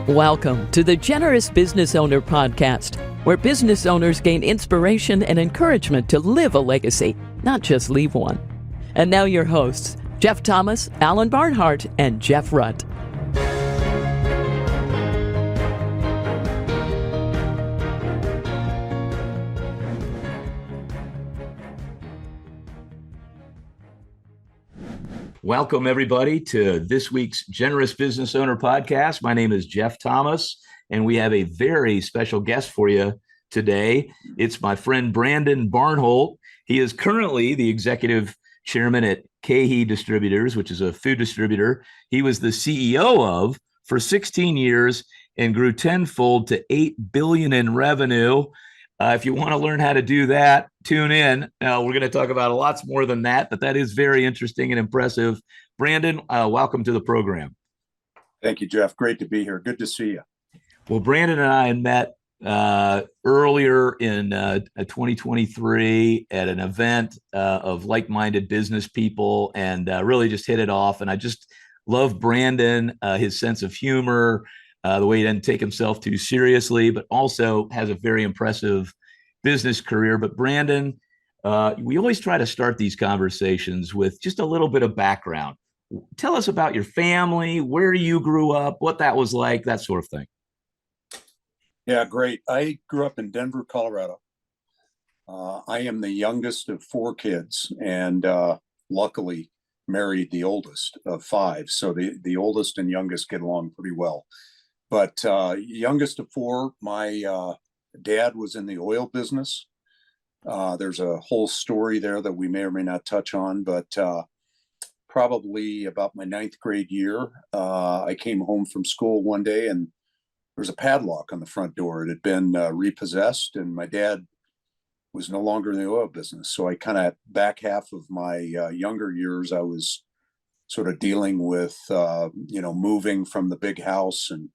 Welcome to the Generous Business Owner Podcast, where business owners gain inspiration and encouragement to live a legacy, not just leave one. And now your hosts, Jeff Thomas, Alan Barnholt, and Jeff Rutt. Welcome, everybody, to this week's Generous Business Owner Podcast. My name is Jeff Thomas, and we have a very special guest for you today. It's my friend Brandon Barnholt. He is currently the executive chairman at Cahey Distributors, which is a food distributor he was the CEO of for 16 years and grew tenfold to $8 billion in revenue. If you want to learn how to do that, tune in. We're going to talk about lots more than that, but that is very interesting and impressive. Brandon, welcome to the program. Thank you, Jeff. Great to be here. Good to see you. Well, Brandon and I met earlier in 2023 at an event of like-minded business people and really just hit it off. And I just love Brandon, his sense of humor, the way he doesn't take himself too seriously, but also has a very impressive business career. But Brandon, we always try to start these conversations with just a little bit of background. Tell us about your family, where you grew up, what that was like, that sort of thing. Yeah, great. I grew up in Denver, Colorado. I am the youngest of four kids and luckily married the oldest of five. So the oldest and youngest get along pretty well. But youngest of four, my dad was in the oil business. There's a whole story there that we may or may not touch on, but probably about my ninth grade year, I came home from school one day and there was a padlock on the front door. It had been repossessed and my dad was no longer in the oil business. So I kind of back half of my younger years, I was sort of dealing with, moving from the big house and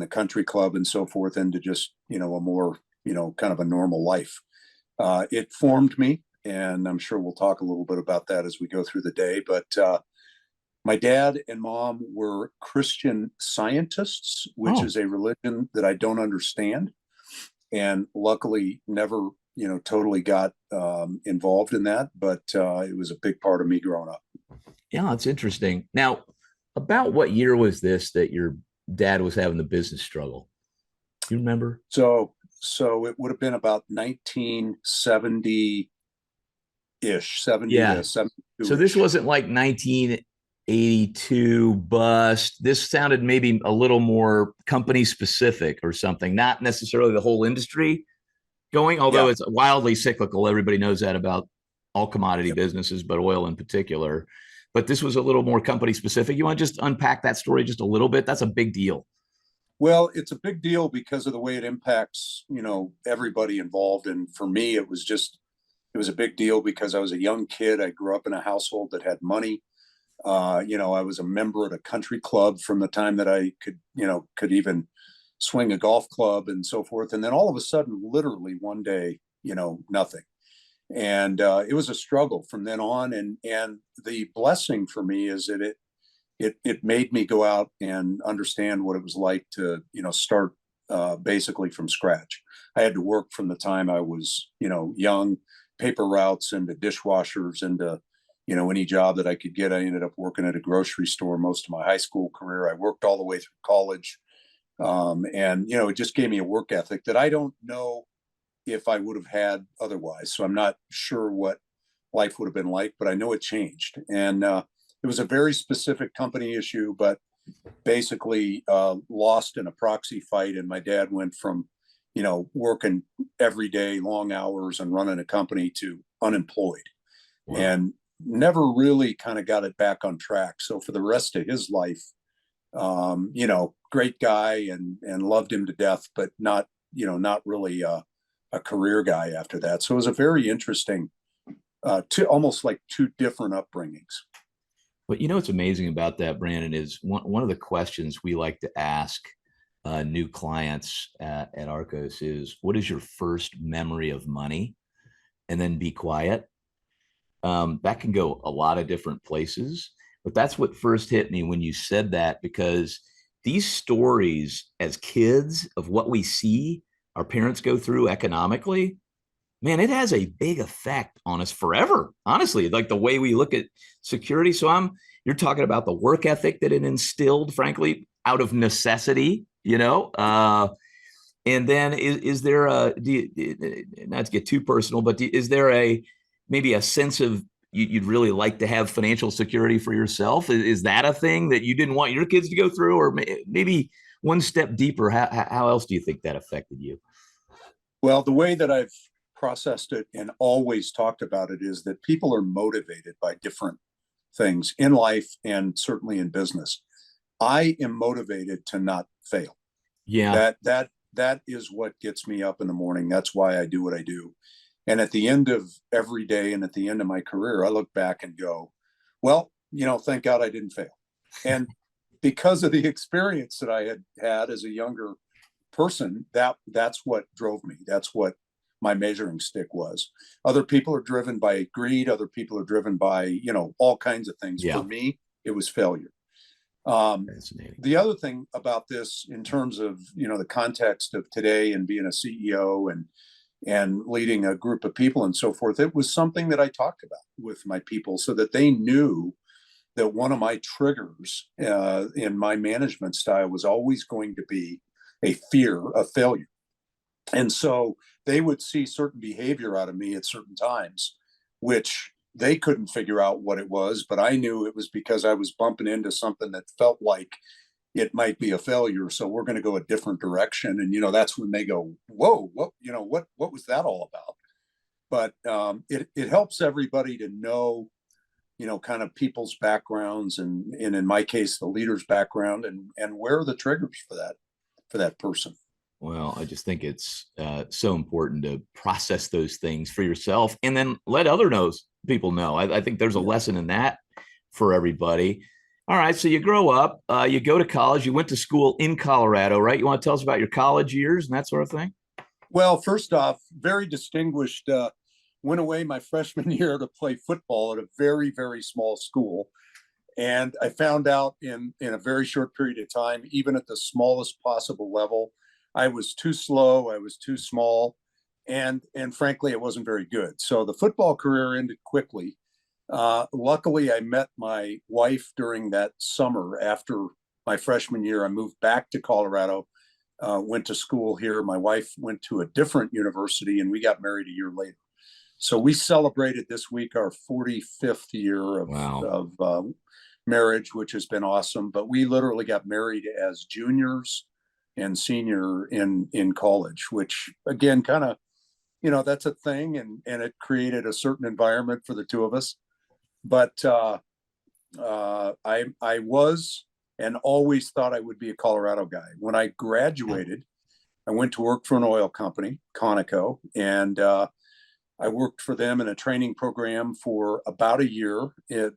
the country club and so forth into just, a more, kind of a normal life. It formed me, and I'm sure we'll talk a little bit about that as we go through the day. But my dad and mom were Christian Scientists, which is a religion that I don't understand. And luckily never, totally got involved in that. But it was a big part of me growing up. Yeah, it's interesting. Now, about what year was this that your dad was having the business struggle? Do you remember? So it would have been about 1970-ish, 70 to 72. So this wasn't like 1982 bust. This sounded maybe a little more company specific or something, not necessarily the whole industry going, although it's wildly cyclical. Everybody knows that about all commodity businesses, but oil in particular. But this was a little more company specific. You want to just unpack that story just a little bit? That's a big deal. Well, it's a big deal because of the way it impacts, everybody involved. And for me, it was a big deal because I was a young kid. I grew up in a household that had money. I was a member at a country club from the time that I could even swing a golf club and so forth. And then all of a sudden, literally one day, nothing. And it was a struggle from then on. And the blessing for me is that it made me go out and understand what it was like to, start basically from scratch. I had to work from the time I was, young, paper routes into dishwashers, into, any job that I could get. I ended up working at a grocery store most of my high school career. I worked all the way through college. It just gave me a work ethic that I don't know if I would have had otherwise. So I'm not sure what life would have been like, but I know it changed. And it was a very specific company issue, but basically lost in a proxy fight. And my dad went from, working every day, long hours and running a company to unemployed. Wow. And never really kind of got it back on track. So for the rest of his life, great guy and loved him to death, but not really a career guy after that. So it was a very interesting, almost like two different upbringings. But what's amazing about that, Brandon, is one of the questions we like to ask new clients at Arcos is, what is your first memory of money? And then be quiet. That can go a lot of different places, but that's what first hit me when you said that, because these stories as kids of what we see our parents go through economically, man, it has a big effect on us forever. Honestly, like the way we look at security. So you're talking about the work ethic that it instilled, frankly, out of necessity, and then is there not to get too personal, but is there maybe a sense of you'd really like to have financial security for yourself? Is that a thing that you didn't want your kids to go through? Or maybe one step deeper, how else do you think that affected you? Well, the way that I've processed it and always talked about it is that people are motivated by different things in life and certainly in business. I am motivated to not fail. Yeah. That is what gets me up in the morning. That's why I do what I do. And at the end of every day and at the end of my career, I look back and go, well, thank God I didn't fail. And because of the experience that I had as a younger person, that's what drove me. That's what my measuring stick was. Other people are driven by greed. Other people are driven by, all kinds of things. Yeah. For me, it was failure. Fascinating. The other thing about this in terms of, the context of today and being a CEO and leading a group of people and so forth, it was something that I talked about with my people so that they knew that one of my triggers in my management style was always going to be a fear of failure. And so they would see certain behavior out of me at certain times, which they couldn't figure out what it was, but I knew it was because I was bumping into something that felt like it might be a failure. So we're going to go a different direction. And, that's when they go, whoa, what was that all about? But it helps everybody to know, kind of people's backgrounds and in my case, the leader's background and where are the triggers for that person. Well, I just think it's so important to process those things for yourself and then let other people know. I think there's a lesson in that for everybody. All right. So you grow up, you go to college, you went to school in Colorado, right? You want to tell us about your college years and that sort of thing? Well, first off, very distinguished, went away my freshman year to play football at a very, very small school. And I found out in a very short period of time, even at the smallest possible level, I was too slow. I was too small. And frankly, it wasn't very good. So the football career ended quickly. Luckily, I met my wife during that summer after my freshman year. I moved back to Colorado, went to school here. My wife went to a different university and we got married a year later. So we celebrated this week our 45th year of marriage, which has been awesome. But we literally got married as juniors and senior in college, which again, kind of, that's a thing. And it created a certain environment for the two of us. But I was and always thought I would be a Colorado guy. When I graduated, I went to work for an oil company, Conoco, and I worked for them in a training program for about a year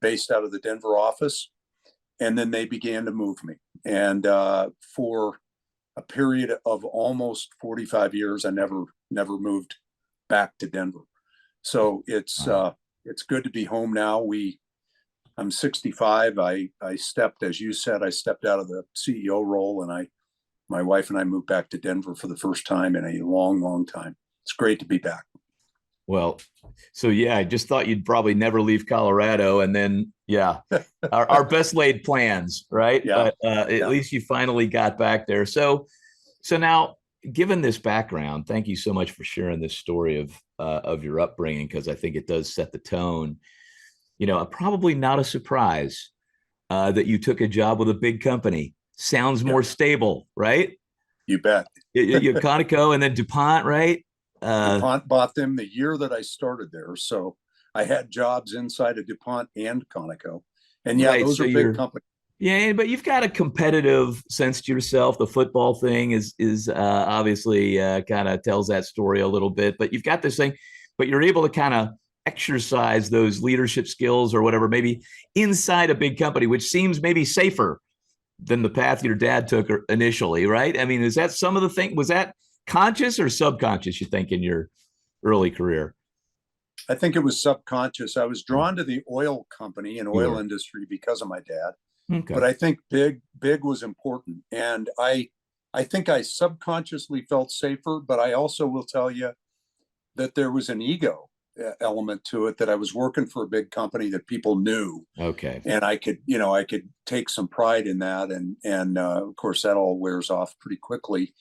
based out of the Denver office. And then they began to move me. And for a period of almost 45 years, I never moved back to Denver. So it's good to be home now. I'm 65. I stepped, as you said, I stepped out of the CEO role and my wife and I moved back to Denver for the first time in a long, long time. It's great to be back. Well, so yeah, I just thought you'd probably never leave Colorado, and then our best laid plans, right? Yeah. But at least you finally got back there. So now, given this background, thank you so much for sharing this story of your upbringing, because I think it does set the tone. Probably not a surprise that you took a job with a big company. Sounds more stable, right? You bet. You Conoco and then DuPont, right? DuPont bought them the year that I started there. So I had jobs inside of DuPont and Conoco. And those are big companies. Yeah, but you've got a competitive sense to yourself. The football thing is obviously kind of tells that story a little bit, but you've got this thing, but you're able to kind of exercise those leadership skills or whatever, maybe inside a big company, which seems maybe safer than the path your dad took initially, right? I mean, is that some of the thing? Was that conscious or subconscious, you think, in your early career? I think it was subconscious. I was drawn to the oil company and oil industry because of my dad. Okay. But I think big big was important. And I think I subconsciously felt safer, but I also will tell you that there was an ego element to it, that I was working for a big company that people knew. Okay. And I could take some pride in that. And of course that all wears off pretty quickly.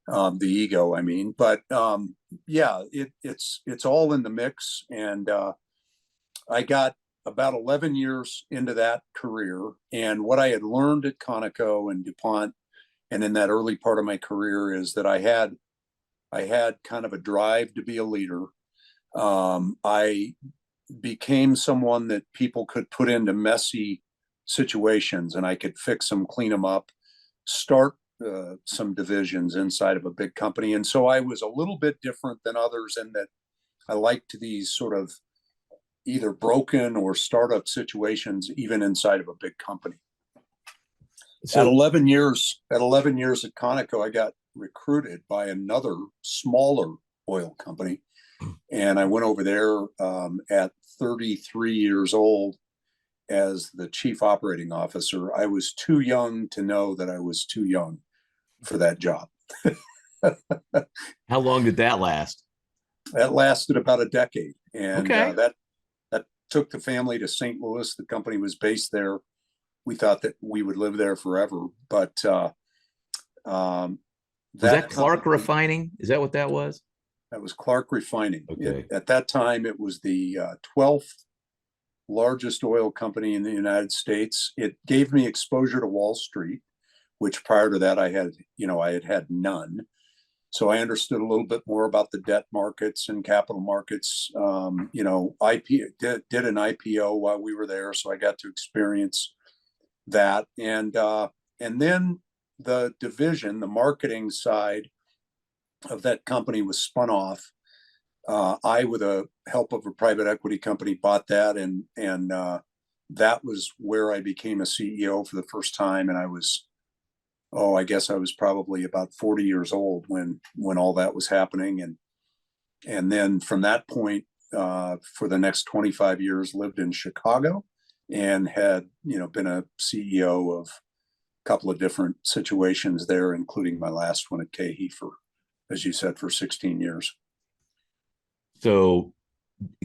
The ego, I mean, but yeah, it's all in the mix. And I got about 11 years into that career, and what I had learned at Conoco and DuPont and in that early part of my career is that I had kind of a drive to be a leader. I became someone that people could put into messy situations, and I could fix them, clean them up, start some divisions inside of a big company. And so I was a little bit different than others in that I liked these sort of either broken or startup situations, even inside of a big company. So At 11 years at Conoco, I got recruited by another smaller oil company, and I went over there at 33 years old as the chief operating officer. I was too young to know that I was too young for that job. how long did that last? That lasted about a decade, and Okay. that took the family to St. Louis. The company was based there. We thought that we would live there forever, but Was that Clark Refining? Is that what that was? that was Clark Refining. Okay. At that time, it was the 12th largest oil company in the United States. It gave me exposure to Wall Street, which prior to that I had none. So I understood a little bit more about the debt markets and capital markets. Did an IPO while we were there, so I got to experience that. And then the division, the marketing side of that company, was spun off. I, with the help of a private equity company, bought that, and that was where I became a CEO for the first time. And I guess I was probably about 40 years old when all that was happening. And then from that point, for the next 25 years, lived in Chicago and had, been a CEO of a couple of different situations there, including my last one at KeHE for, as you said, for 16 years. So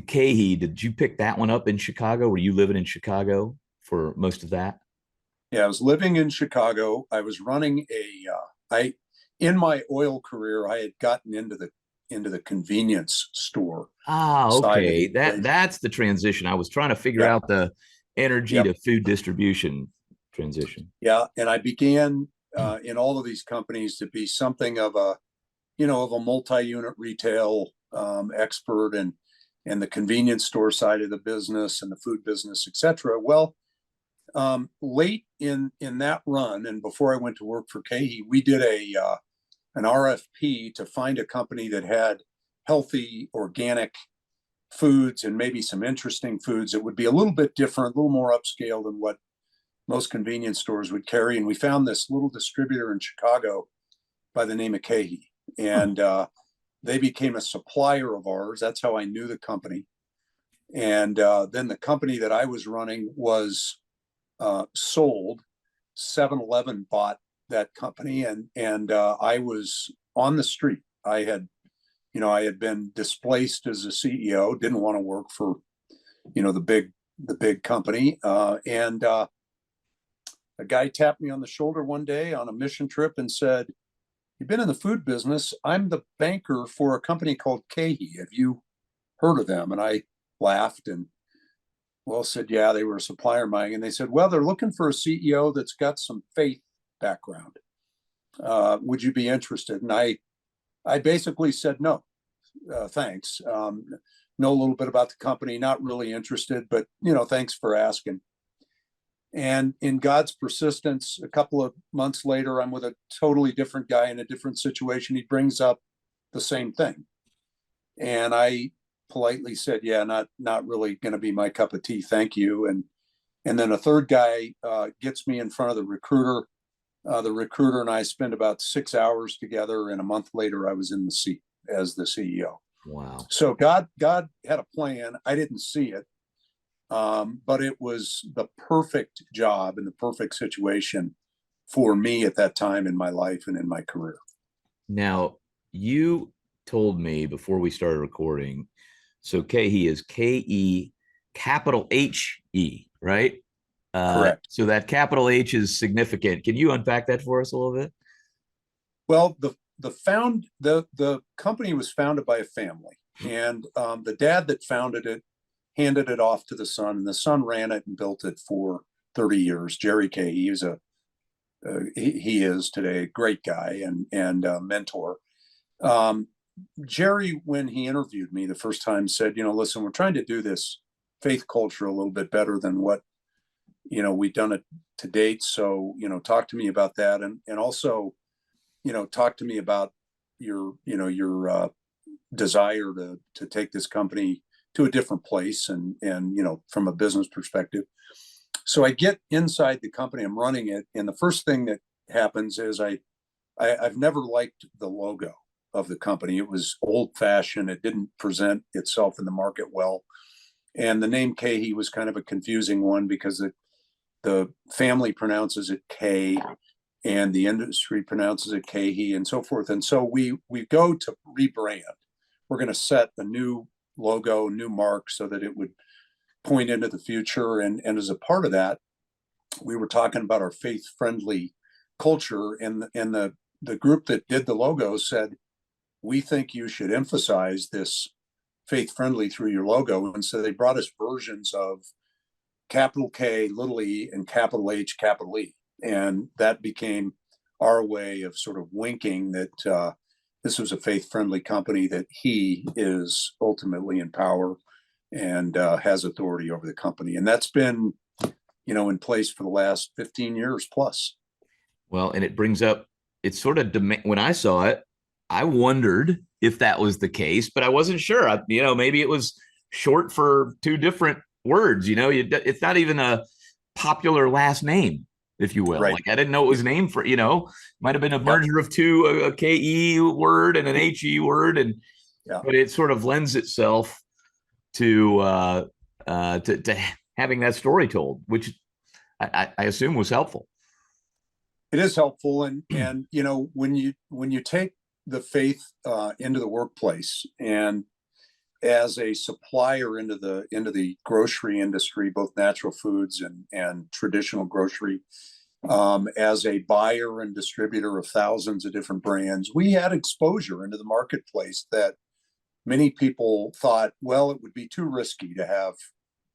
KeHE, did you pick that one up in Chicago? Were you living in Chicago for most of that? Yeah, I was living in Chicago. I was running in my oil career, I had gotten into the convenience store. Okay. That's the transition. I was trying to figure out the energy to food distribution transition. Yeah, and I began in all of these companies to be something of a multi-unit retail expert, and the convenience store side of the business and the food business, etc. Well, late in that run, and before I went to work for KeHE, we did an RFP to find a company that had healthy, organic foods and maybe some interesting foods that would be a little bit different, a little more upscale than what most convenience stores would carry. And we found this little distributor in Chicago by the name of KeHE, and they became a supplier of ours. That's how I knew the company. And then the company that I was running was sold. 7-Eleven bought that company, and I was on the street. I had been displaced as a CEO, didn't want to work for, the big company. And a guy tapped me on the shoulder one day on a mission trip and said, "You've been in the food business. I'm the banker for a company called KeHE. Have you heard of them?" And I laughed and said, "Yeah, they were a supplier of mine." And they said, "Well, they're looking for a CEO that's got some faith background. Would you be interested?" And I basically said, "No, thanks. Know a little bit about the company, not really interested, but thanks for asking." And in God's persistence, a couple of months later, I'm with a totally different guy in a different situation. He brings up the same thing, and I politely said, "Yeah, not really going to be my cup of tea, thank you." And then a third guy gets me in front of the recruiter. The recruiter and I spent about 6 hours together, and a month later, I was in the seat as the CEO. Wow. So God had a plan. I didn't see it, but it was the perfect job and the perfect situation for me at that time in my life and in my career. Now, you told me before we started recording, so KE is KE capital HE, right? Correct. So that capital H is significant. Can you unpack that for us a little bit? Well, the company was founded by a family, and the dad that founded it handed it off to the son, and the son ran it and built it for 30 years. Jerry Kay, he is today a great guy and a mentor. Jerry, when he interviewed me the first time, said, listen, we're trying to do this faith culture a little bit better than what we've done it to date. So talk to me about that, and also talk to me about your desire to take this company to a different place and from a business perspective. So I get inside the company, I'm running it, and the first thing that happens is I've never liked the logo of the company. It was old fashioned. It didn't present itself in the market well. And the name KE was kind of a confusing one because the family pronounces it K and the industry pronounces it KE and so forth. And so we go to rebrand. We're going to set a new logo, new mark so that it would point into the future. And as a part of that, we were talking about our faith-friendly culture, and the group that did the logo said, we think you should emphasize this faith-friendly through your logo. And so they brought us versions of capital K, little e, and capital H, capital E. And that became our way of sort of winking that this was a faith-friendly company, that he is ultimately in power and has authority over the company. And that's been, in place for the last 15 years plus. Well, and it brings up, it's sort of, when I saw it, I wondered if that was the case, but I wasn't sure. Maybe it was short for two different words. It's not even a popular last name, if you will. Right. Like I didn't know it was named for, might have been a merger of two, a KE word and an HE word. But it sort of lends itself to having that story told, which I assume was helpful. It is helpful. And when you take the faith into the workplace, and as a supplier into the grocery industry, both natural foods and traditional grocery, as a buyer and distributor of thousands of different brands, we had exposure into the marketplace that many people thought, well, it would be too risky to have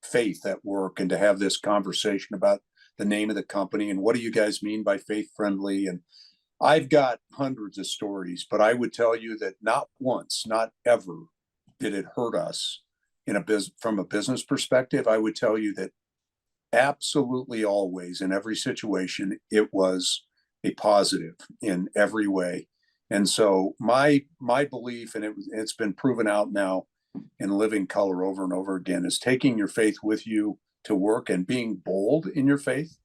faith at work and to have this conversation about the name of the company and what do you guys mean by faith friendly. And I've got hundreds of stories, but I would tell you that not once, not ever did it hurt us from a business perspective. I would tell you that absolutely always, in every situation, it was a positive in every way. And so my belief, and it's been proven out now in living color over and over again, is taking your faith with you to work and being bold in your faith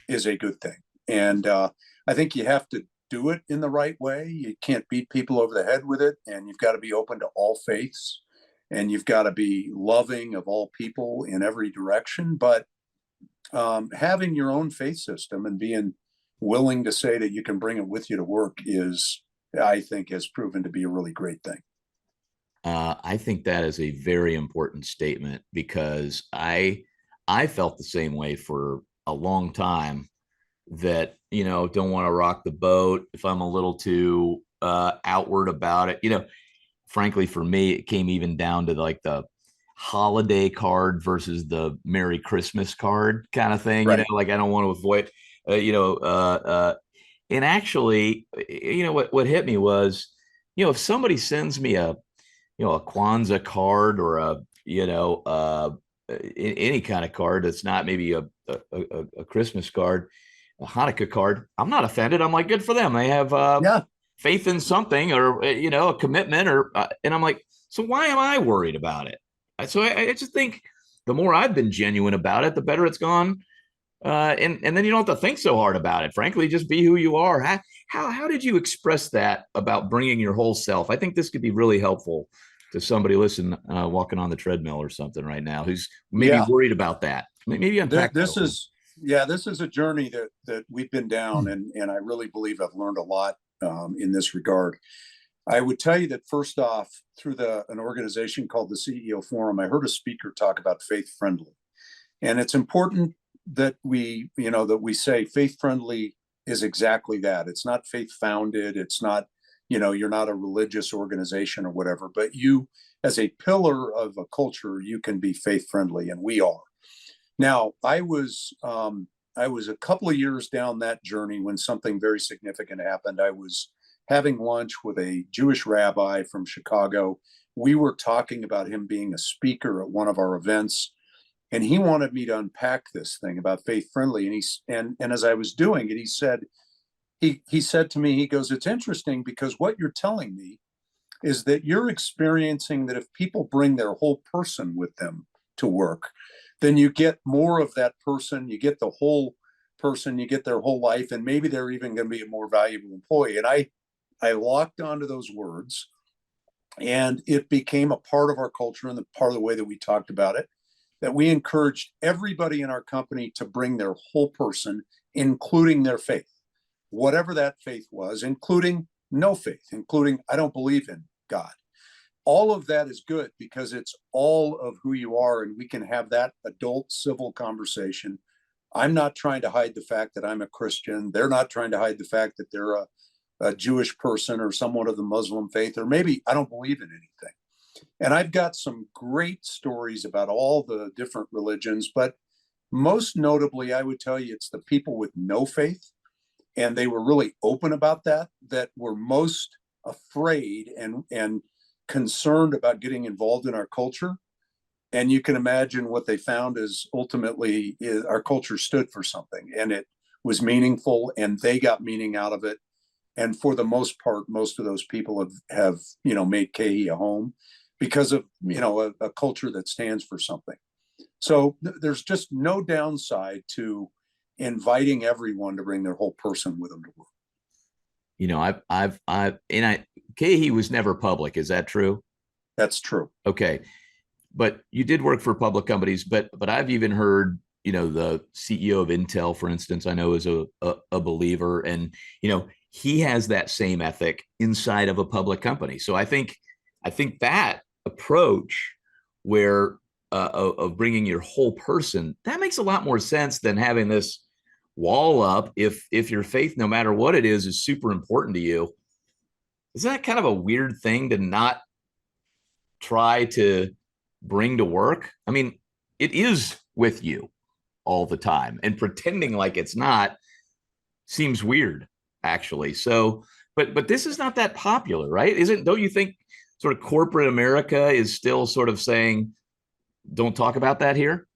is a good thing. And I think you have to do it in the right way. You can't beat people over the head with it, and you've got to be open to all faiths, and you've got to be loving of all people in every direction. But having your own faith system and being willing to say that you can bring it with you to work is, I think, has proven to be a really great thing. I think that is a very important statement, because I felt the same way for a long time, that, don't want to rock the boat if I'm a little too outward about it. Frankly, for me, it came even down to like the holiday card versus the Merry Christmas card kind of thing. Right. Like I don't want to avoid, and actually, what hit me was, if somebody sends me a Kwanzaa card or any kind of card that's not maybe a Christmas card, a Hanukkah card, I'm not offended. I'm like, good for them. They have faith in something, or a commitment, or and I'm like, so why am I worried about it? So I just think the more I've been genuine about it, the better it's gone. And then you don't have to think so hard about it. Frankly, just be who you are. How did you express that about bringing your whole self? I think this could be really helpful to somebody listening, walking on the treadmill or something right now, who's maybe worried about that. Maybe unpack this that. Yeah, this is a journey that we've been down, and I really believe I've learned a lot in this regard. I would tell you that first off, through an organization called the CEO Forum, I heard a speaker talk about faith friendly, and it's important that we say faith friendly is exactly that. It's not faith founded. It's not, you're not a religious organization or whatever, but you, as a pillar of a culture, you can be faith friendly, and we are. Now, I was a couple of years down that journey when something very significant happened. I was having lunch with a Jewish rabbi from Chicago. We were talking about him being a speaker at one of our events, and he wanted me to unpack this thing about faith friendly. And as I was doing it, he said to me, he goes, "It's interesting because what you're telling me is that you're experiencing that if people bring their whole person with them to work, then you get more of that person, you get the whole person, you get their whole life, and maybe they're even going to be a more valuable employee." And I locked onto those words, and it became a part of our culture and the part of the way that we talked about it, that we encouraged everybody in our company to bring their whole person, including their faith, whatever that faith was, including no faith, including I don't believe in God. All of that is good because it's all of who you are, and we can have that adult civil conversation. I'm not trying to hide the fact that I'm a Christian. They're not trying to hide the fact that they're a Jewish person or someone of the Muslim faith, or maybe I don't believe in anything. And I've got some great stories about all the different religions, but most notably, I would tell you it's the people with no faith, and they were really open about that were most afraid and concerned about getting involved in our culture. And you can imagine what they found is ultimately our culture stood for something, and it was meaningful, and they got meaning out of it. And for the most part, most of those people have made KE a home because of a culture that stands for something. So there's just no downside to inviting everyone to bring their whole person with them to work. KE was never public. Is that true? That's true. Okay. But you did work for public companies, but I've even heard, the CEO of Intel, for instance, I know is a believer, and, he has that same ethic inside of a public company. So I think that approach where of bringing your whole person, that makes a lot more sense than having this wall up. If your faith, no matter what it is super important to you, isn't that kind of a weird thing to not try to bring to work? I mean, it is with you all the time, and pretending like it's not seems weird, actually. So, but this is not that popular, right? Don't you think sort of corporate America is still sort of saying, don't talk about that here?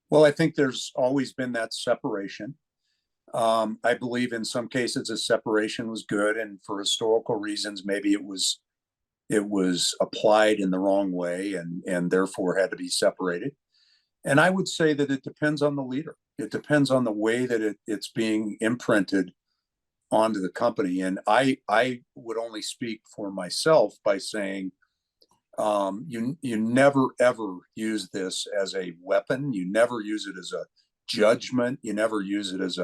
Well, I think there's always been that separation. I believe in some cases a separation was good, and for historical reasons, maybe it was applied in the wrong way, and therefore had to be separated. And I would say that it depends on the leader. It depends on the way that it's being imprinted onto the company. And I would only speak for myself by saying, you never ever use this as a weapon. You never use it as a judgment. You never use it as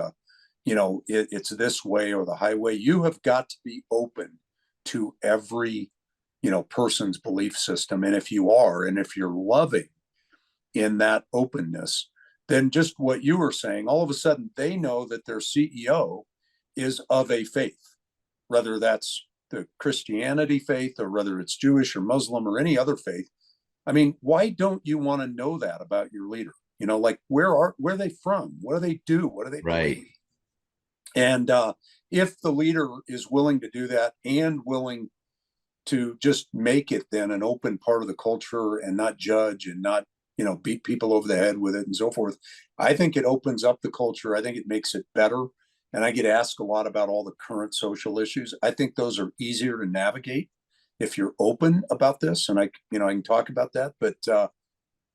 it's this way or the highway. You have got to be open to every person's belief system. And if you are, and if you're loving in that openness, then just what you were saying, all of a sudden they know that their CEO is of a faith, whether that's the Christianity faith or whether it's Jewish or Muslim or any other faith. I mean, why don't you want to know that about your leader? Like where are they from? What do they do? What do they believe? And if the leader is willing to do that and willing to just make it then an open part of the culture and not judge and not beat people over the head with it and so forth, I think it opens up the culture. I think it makes it better. And I get asked a lot about all the current social issues. I think those are easier to navigate if you're open about this. And I can talk about that, but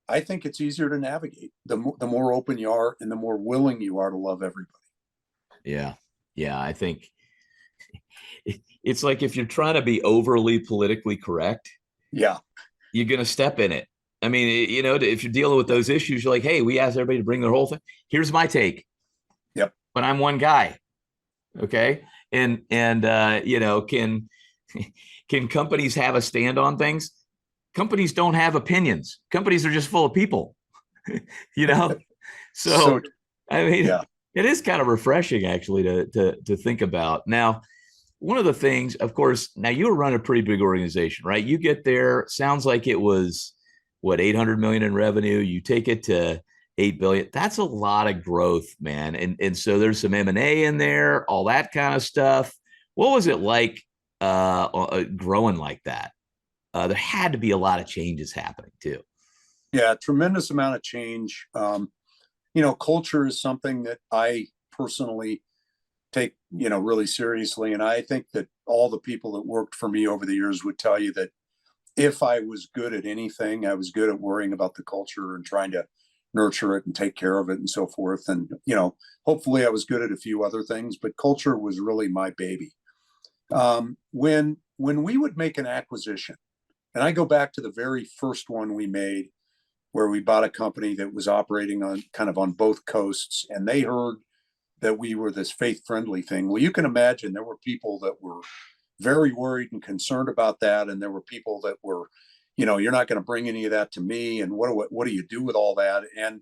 I think it's easier to navigate the more open you are and the more willing you are to love everybody. Yeah. Yeah. I think it's like if you're trying to be overly politically correct, yeah, you're going to step in it. I mean, if you're dealing with those issues, you're like, hey, we asked everybody to bring their whole thing. Here's my take. Yep. But I'm one guy. Okay. Can companies have a stand on things? Companies don't have opinions. Companies are just full of people, you know? So, I mean, yeah. It is kind of refreshing actually to think about. Now, one of the things, of course, now you run a pretty big organization, right? You get there, sounds like it was what, 800 million in revenue. You take it to 8 billion. That's a lot of growth, man. And so there's some M&A in there, all that kind of stuff. What was it like growing like that? There had to be a lot of changes happening too. Yeah, tremendous amount of change. Culture is something that I personally take, really seriously. And I think that all the people that worked for me over the years would tell you that if I was good at anything, I was good at worrying about the culture and trying to nurture it and take care of it and so forth. And, hopefully I was good at a few other things, but culture was really my baby. When we would make an acquisition, and I go back to the very first one we made, where we bought a company that was operating on both coasts, and they heard that we were this faith friendly thing. Well, you can imagine there were people that were very worried and concerned about that. And there were people that were, you're not going to bring any of that to me. And what do you do with all that? And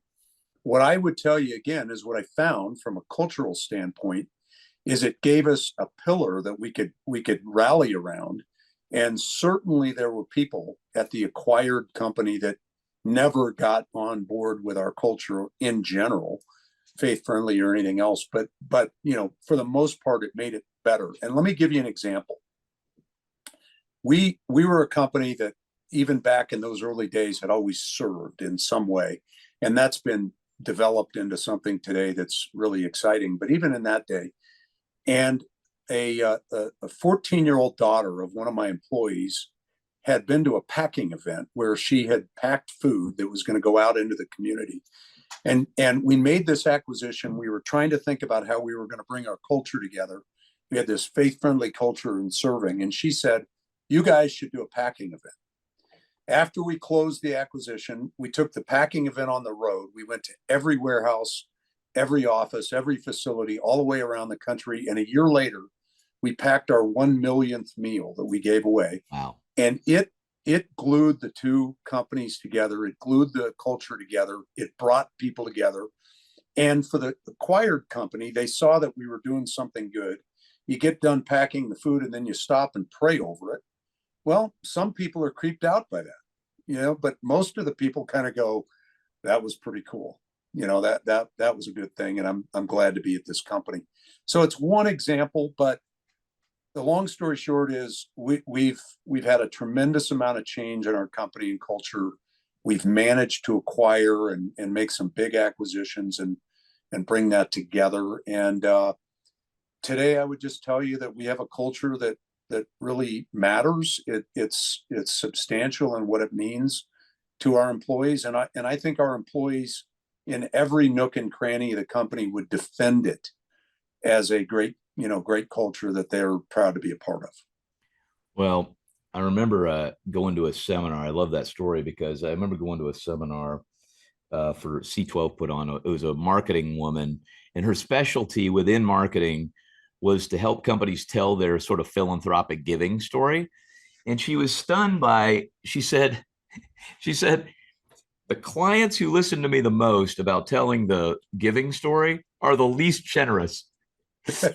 what I would tell you again is what I found from a cultural standpoint is it gave us a pillar that we could rally around. And certainly there were people at the acquired company that never got on board with our culture in general, faith friendly or anything else. But for the most part, it made it better. And let me give you an example. We were a company that even back in those early days had always served in some way. And that's been developed into something today that's really exciting. But even in that day, and a 14-year-old daughter of one of my employees had been to a packing event where she had packed food that was going to go out into the community. And we made this acquisition. We were trying to think about how we were going to bring our culture together. We had this faith-friendly culture in serving. And she said, you guys should do a packing event. After we closed the acquisition, we took the packing event on the road. We went to every warehouse, every office, every facility, all the way around the country. And a year later, we packed our 1 millionth meal that we gave away. Wow. And it glued the two companies together. It glued the culture together. It brought people together. And for the acquired company, they saw that we were doing something good. You get done packing the food and then you stop and pray over it. Well, some people are creeped out by that, but most of the people kind of go, that was pretty cool. That was a good thing. And I'm glad to be at this company. So it's one example, but the long story short is we've had a tremendous amount of change in our company and culture. We've managed to acquire and make some big acquisitions and bring that together. And today I would just tell you that we have a culture that really matters. It's substantial in what it means to our employees. And I think our employees in every nook and cranny of the company would defend it as a great culture that they're proud to be a part of. Well, I remember going to a seminar. I love that story because I remember going to a seminar for C12 put on. It was a marketing woman, and her specialty within marketing was to help companies tell their sort of philanthropic giving story. And she was stunned by, she said, the clients who listen to me the most about telling the giving story are the least generous.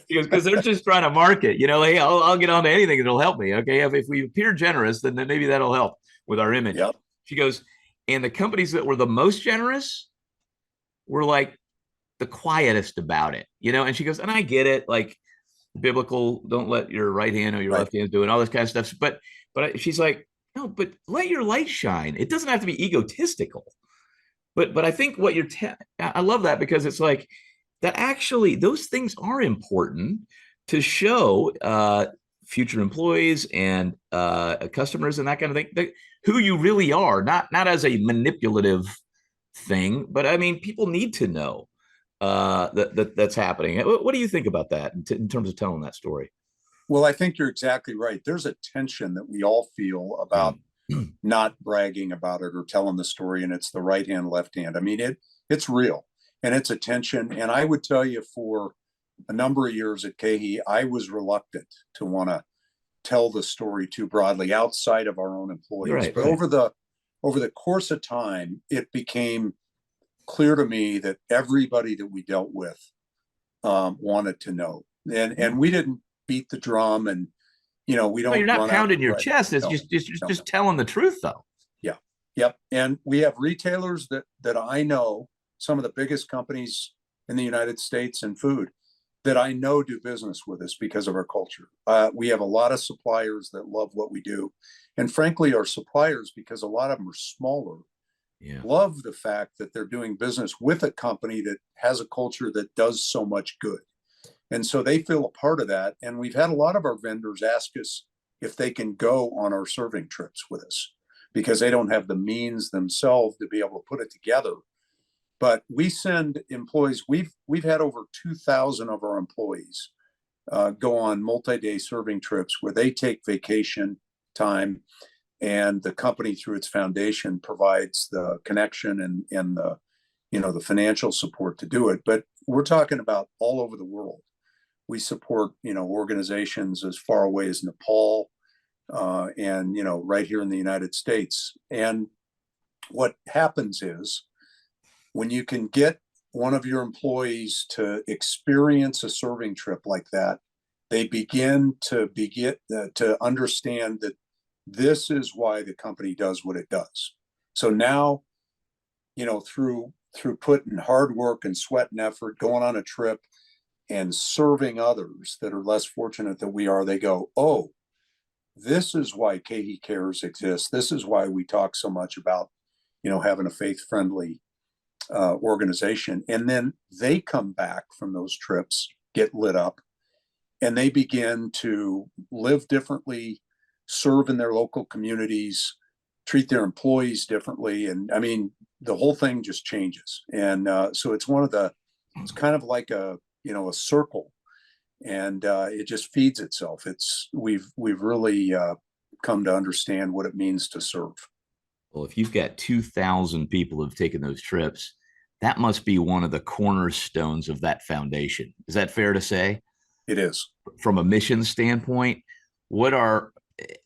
Because they're just trying to market, hey, I'll get onto anything that'll help me. Okay. If we appear generous, then maybe that'll help with our image. Yep. She goes, and the companies that were the most generous were like the quietest about it, and she goes, and I get it, like biblical, don't let your right hand or your left hand do it, all this kind of stuff. But she's like, no, but let your light shine. It doesn't have to be egotistical. But I think what I love that because it's like, that actually those things are important to show future employees and customers and that kind of thing, who you really are, not as a manipulative thing, but I mean, people need to know that's happening. What do you think about that in terms of telling that story? Well, I think you're exactly right. There's a tension that we all feel about not bragging about it or telling the story and it's the right hand, left hand. I mean, it's real and it's attention. And I would tell you, for a number of years at KeHE, I was reluctant to want to tell the story too broadly outside of our own employees. Right, but right. over the course of time, it became clear to me that everybody that we dealt with wanted to know. And we didn't beat the drum, and we No, you're don't not run out pounding and your brag. chest. It's No, no, just telling the truth, though. yeah, yep. And we have retailers that I know, some of the biggest companies in the United States in food, that I know do business with us because of our culture. We have a lot of suppliers that love what we do, and frankly, our suppliers, because a lot of them are smaller, Yeah. love the fact that they're doing business with a company that has a culture that does so much good. And so they feel a part of that. And we've had a lot of our vendors ask us if they can go on our serving trips with us, because they don't have the means themselves to be able to put it together. But we send employees. We've had over 2,000 of our employees go on multi-day serving trips where they take vacation time, and the company, through its foundation, provides the connection and the the financial support to do it. But we're talking about all over the world. We support organizations as far away as Nepal, and right here in the United States. And what happens is, when you can get one of your employees to experience a serving trip like that, they begin to understand that this is why the company does what it does. So now, through putting hard work and sweat and effort, going on a trip and serving others that are less fortunate than we are, they go, oh, this is why KeHE Cares exists. This is why we talk so much about, having a faith-friendly organization. And then they come back from those trips, get lit up, and they begin to live differently, serve in their local communities, treat their employees differently. And I mean, the whole thing just changes. And so it's it's kind of like a circle, and it just feeds itself. We've really come to understand what it means to serve. Well, if you've got 2,000 people who've taken those trips, that must be one of the cornerstones of that foundation. Is that fair to say? It is. From a mission standpoint,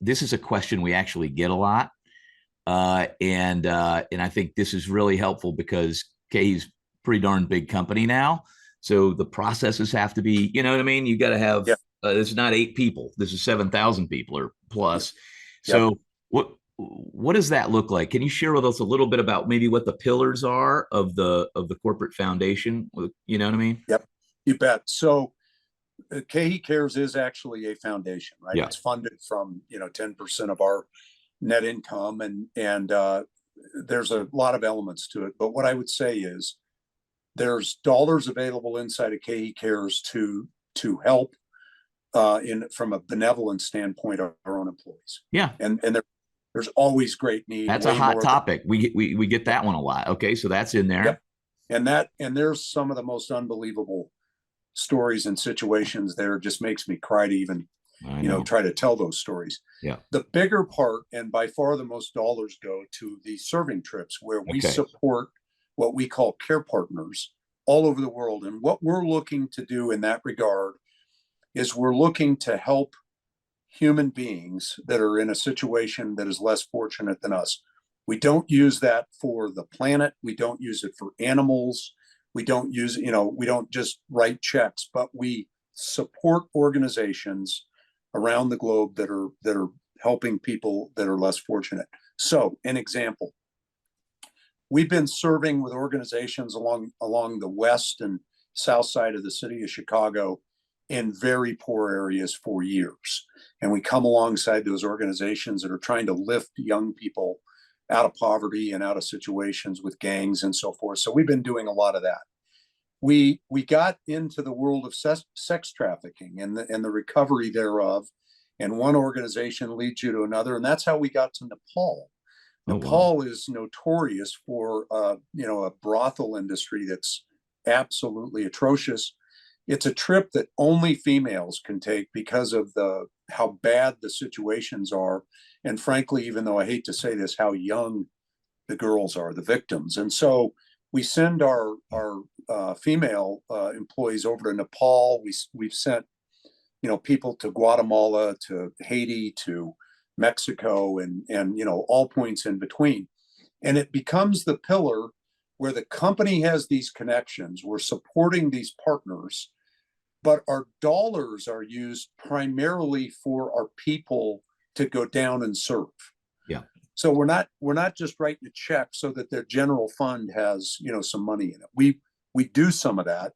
this is a question we actually get a lot. And I think this is really helpful because KeHE's pretty darn big company now. So the processes have to be, you know what I mean? You got to have, Yep. This is not 8 people. This is 7,000 people or plus. Yep. So what does that look like? Can you share with us a little bit about maybe what the pillars are of the corporate foundation? You know what I mean? Yep, you bet. So KeHE Cares is actually a foundation, right? Yeah. It's funded from 10% of our net income, and there's a lot of elements to it. But what I would say is, there's dollars available inside of KeHE Cares to help from a benevolent standpoint of our own employees. Yeah. And there's always great need. That's a hot topic. We get that one a lot. Okay, so that's in there. Yep. And there's some of the most unbelievable stories and situations there. It just makes me cry to even try to tell those stories. Yeah. The bigger part, and by far the most dollars, go to the serving trips, where we support what we call care partners all over the world. And what we're looking to do in that regard is, we're looking to help human beings that are in a situation that is less fortunate than us. We don't use that for the planet. We don't use it for animals. We don't use, we don't just write checks, but we support organizations around the globe that are helping people that are less fortunate. So, an example, we've been serving with organizations along the west and south side of the city of Chicago in very poor areas for years. And we come alongside those organizations that are trying to lift young people out of poverty and out of situations with gangs and so forth. So we've been doing a lot of that. We got into the world of sex trafficking and the recovery thereof. And one organization leads you to another. And that's how we got to Nepal. Nepal is notorious for a brothel industry that's absolutely atrocious. It's a trip that only females can take because of the how bad the situations are. And frankly, even though I hate to say this, how young the girls are, the victims. And so we send our female employees over to Nepal. We've sent, people to Guatemala, to Haiti, to Mexico, and all points in between. And it becomes the pillar where the company has these connections. We're supporting these partners, but our dollars are used primarily for our people to go down and serve. Yeah. So we're not just writing a check so that their general fund has, some money in it. We do some of that,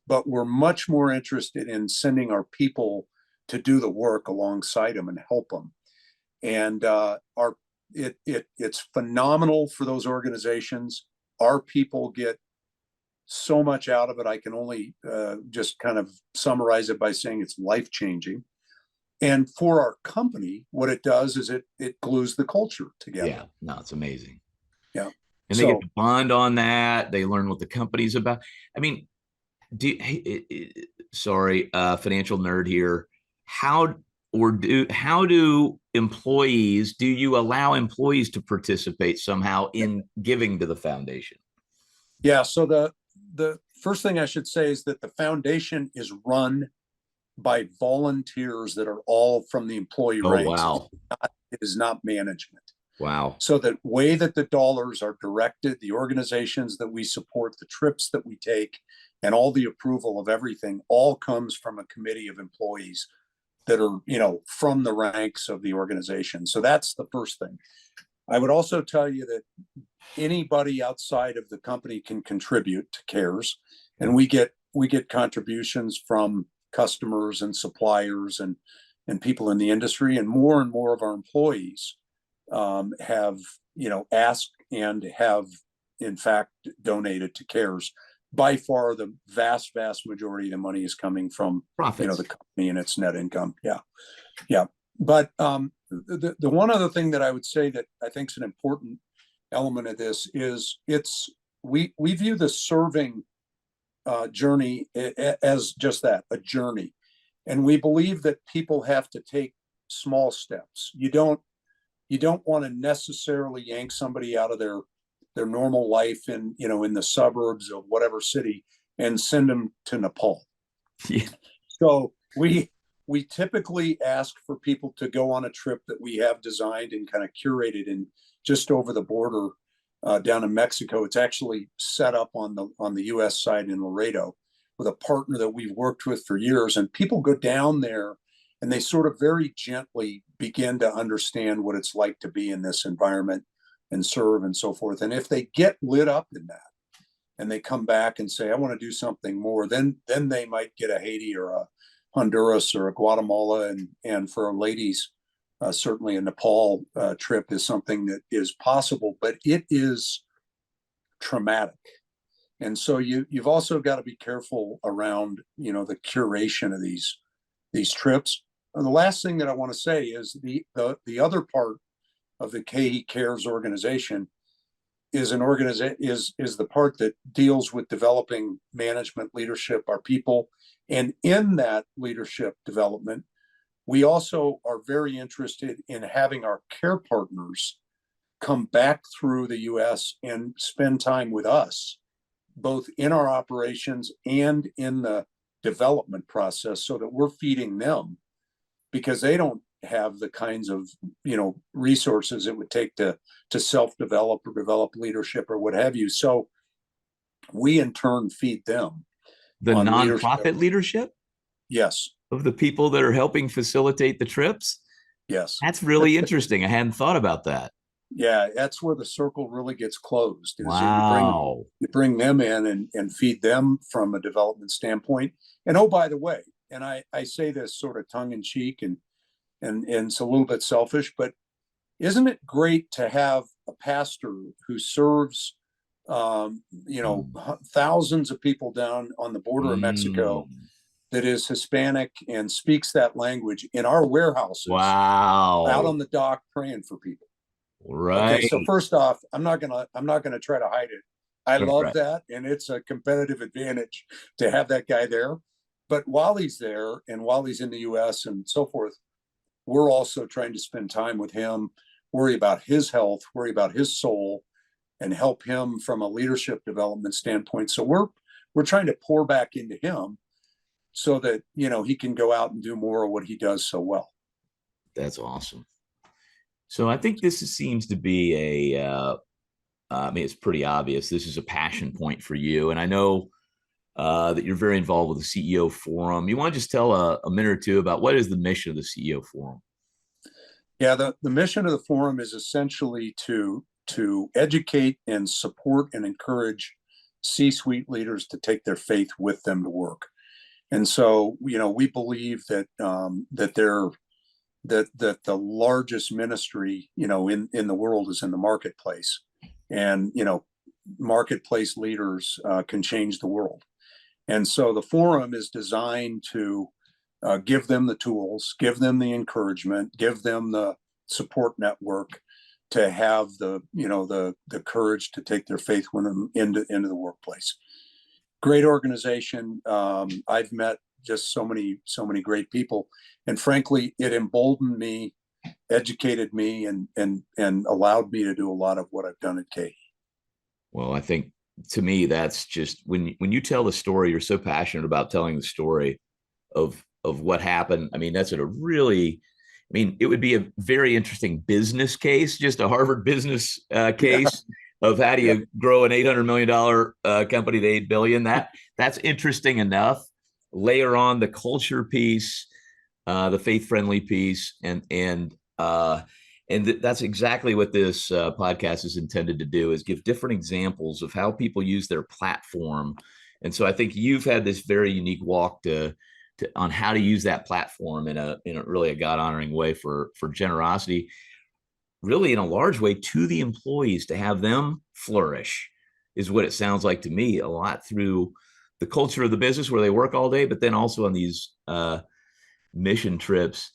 but we're much more interested in sending our people to do the work alongside them and help them. And it's phenomenal for those organizations. Our people get so much out of it. I can only just kind of summarize it by saying it's life-changing. And for our company, what it does is it glues the culture together. Yeah, no, it's amazing. Yeah. And they get to bond on that. They learn what the company's about. I mean, sorry, financial nerd here. How do employees, do you allow employees to participate somehow in giving to the foundation? Yeah. So the first thing I should say is that the foundation is run by volunteers that are all from the employee ranks. Wow. It is not management. Wow. So the way that the dollars are directed, the organizations that we support, the trips that we take, and all the approval of everything all comes from a committee of employees that are, from the ranks of the organization. So that's the first thing. I would also tell you that anybody outside of the company can contribute to CARES, and we get contributions from customers and suppliers and people in the industry, and more of our employees have asked and have in fact donated to CARES. By far, the vast majority of the money is coming from profits, the company and its net income. Yeah. But the one other thing that I would say that I think is an important element of this is we view the serving journey as just that, a journey. And we believe that people have to take small steps. You don't want to necessarily yank somebody out of their normal life in the suburbs of whatever city and send them to Nepal. Yeah. So we typically ask for people to go on a trip that we have designed and kind of curated and just over the border down in Mexico. It's actually set up on the U.S. side in Laredo with a partner that we've worked with for years. And people go down there and they sort of very gently begin to understand what it's like to be in this environment and serve and so forth. And if they get lit up in that and they come back and say, I want to do something more, then they might get a Haiti or a Honduras or a Guatemala. And for our ladies, certainly a Nepal trip is something that is possible, but it is traumatic. And so you've also got to be careful around, the curation of these trips. And the last thing that I want to say is the other part of the KE Cares organization is the part that deals with developing management leadership, our people. And in that leadership development, we also are very interested in having our care partners come back through the US and spend time with us, both in our operations and in the development process, so that we're feeding them, because they don't have the kinds of resources it would take to self-develop or develop leadership or what have you. So we in turn feed them the nonprofit leadership. Yes. Of the people that are helping facilitate the trips. Yes. That's really interesting. I hadn't thought about that. Yeah, that's where the circle really gets closed. Wow. You bring them in and feed them from a development standpoint. And oh, by the way, and I say this sort of tongue in cheek and it's a little bit selfish, but isn't it great to have a pastor who serves thousands of people down on the border of Mexico that is Hispanic and speaks that language in our warehouses? Wow. Out on the dock praying for people. Right. Okay, so first off, I'm not gonna try to hide it. I love that, and it's a competitive advantage to have that guy there. But while he's there and while he's in the US and so forth, we're also trying to spend time with him, worry about his health, worry about his soul, and help him from a leadership development standpoint. So we're trying to pour back into him so that, he can go out and do more of what he does so well. That's awesome. So I think this seems to be I mean, it's pretty obvious. This is a passion point for you. And I know that you're very involved with the CEO Forum. You want to just tell a minute or two about what is the mission of the CEO Forum? Yeah, the mission of the forum is essentially to educate and support and encourage C-suite leaders to take their faith with them to work. And so, we believe that that the largest ministry, in the world is in the marketplace, and marketplace leaders can change the world. And so the forum is designed to give them the tools, give them the encouragement, give them the support network to have the courage to take their faith with them into the workplace. Great organization. I've met just so many great people, and frankly, it emboldened me, educated me, and allowed me to do a lot of what I've done at K. Well, I think to me, that's just when you tell the story, you're so passionate about telling the story of what happened. I mean, that's it would be a very interesting business case, just a Harvard business case of how do you grow an $800 million company to $8 billion. That's interesting enough. Layer on the culture piece, the faith-friendly piece, and that's exactly what this podcast is intended to do, is give different examples of how people use their platform. And so I think you've had this very unique walk on how to use that platform in a really a God-honoring way for generosity, really in a large way to the employees, to have them flourish, is what it sounds like to me a lot, through the culture of the business where they work all day, but then also on these mission trips.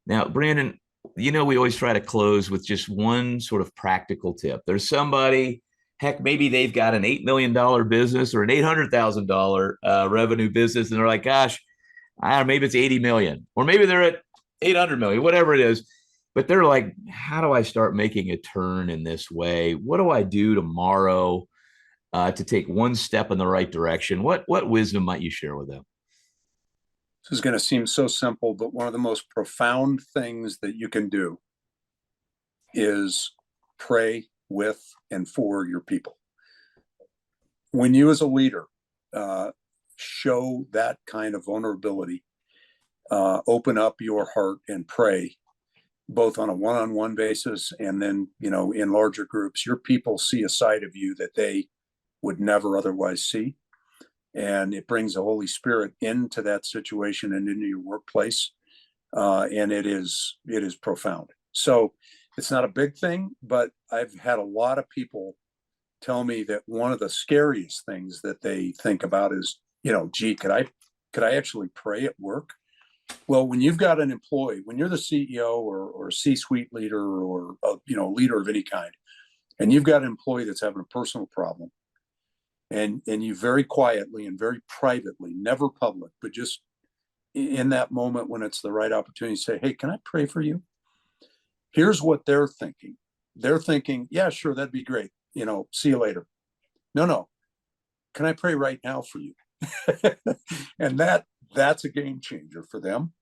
Now, Brandon, we always try to close with just one sort of practical tip. There's somebody, heck, maybe they've got an $8 million business or an $800,000 revenue business, and they're like, gosh, maybe it's 80 million, or maybe they're at 800 million, whatever it is. But they're like, how do I start making a turn in this way? What do I do tomorrow to take one step in the right direction? What wisdom might you share with them? This is going to seem so simple, but one of the most profound things that you can do is pray with and for your people. When you as a leader show that kind of vulnerability, open up your heart and pray, both on a one-on-one basis and then, in larger groups, your people see a side of you that they would never otherwise see. And it brings the Holy Spirit into that situation and into your workplace. And it is profound. So it's not a big thing, but I've had a lot of people tell me that one of the scariest things that they think about is, gee, could I actually pray at work? Well, when you've got an employee, when you're the CEO or C-suite leader or leader of any kind, and you've got an employee that's having a personal problem, and you very quietly and very privately, never public, but just in that moment when it's the right opportunity, say, hey, can I pray for you? Here's what they're thinking. They're thinking, yeah, sure, that'd be great. See you later. No. Can I pray right now for you? And that's a game changer for them,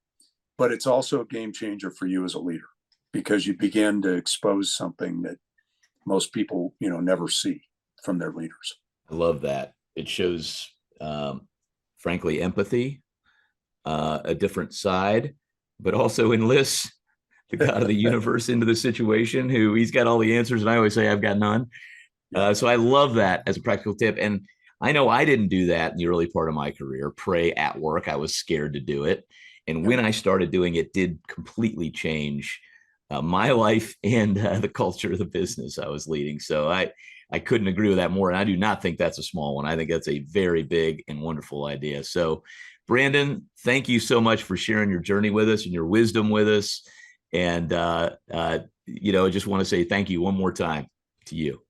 but it's also a game changer for you as a leader, because you begin to expose something that most people, never see from their leaders. I love that. It shows, frankly, empathy, a different side, but also enlists the God of the universe into the situation, who he's got all the answers. And I always say, I've got none. So I love that as a practical tip. And I know I didn't do that in the early part of my career, pray at work. I was scared to do it. And when I started doing it, did completely change my life and the culture of the business I was leading. So I couldn't agree with that more. And I do not think that's a small one. I think that's a very big and wonderful idea. So, Brandon, thank you so much for sharing your journey with us and your wisdom with us. And, I just want to say thank you one more time to you.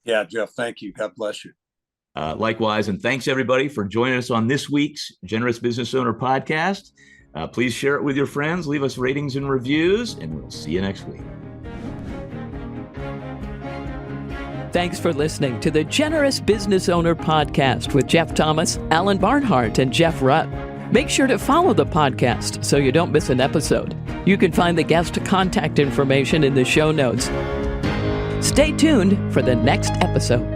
Yeah, Jeff, thank you. God bless you. Likewise. And thanks, everybody, for joining us on this week's Generous Business Owner podcast. Please share it with your friends, leave us ratings and reviews, and we'll see you next week. Thanks for listening to the Generous Business Owner Podcast with Jeff Thomas, Alan Barnholt, and Jeff Rutt. Make sure to follow the podcast so you don't miss an episode. You can find the guest contact information in the show notes. Stay tuned for the next episode.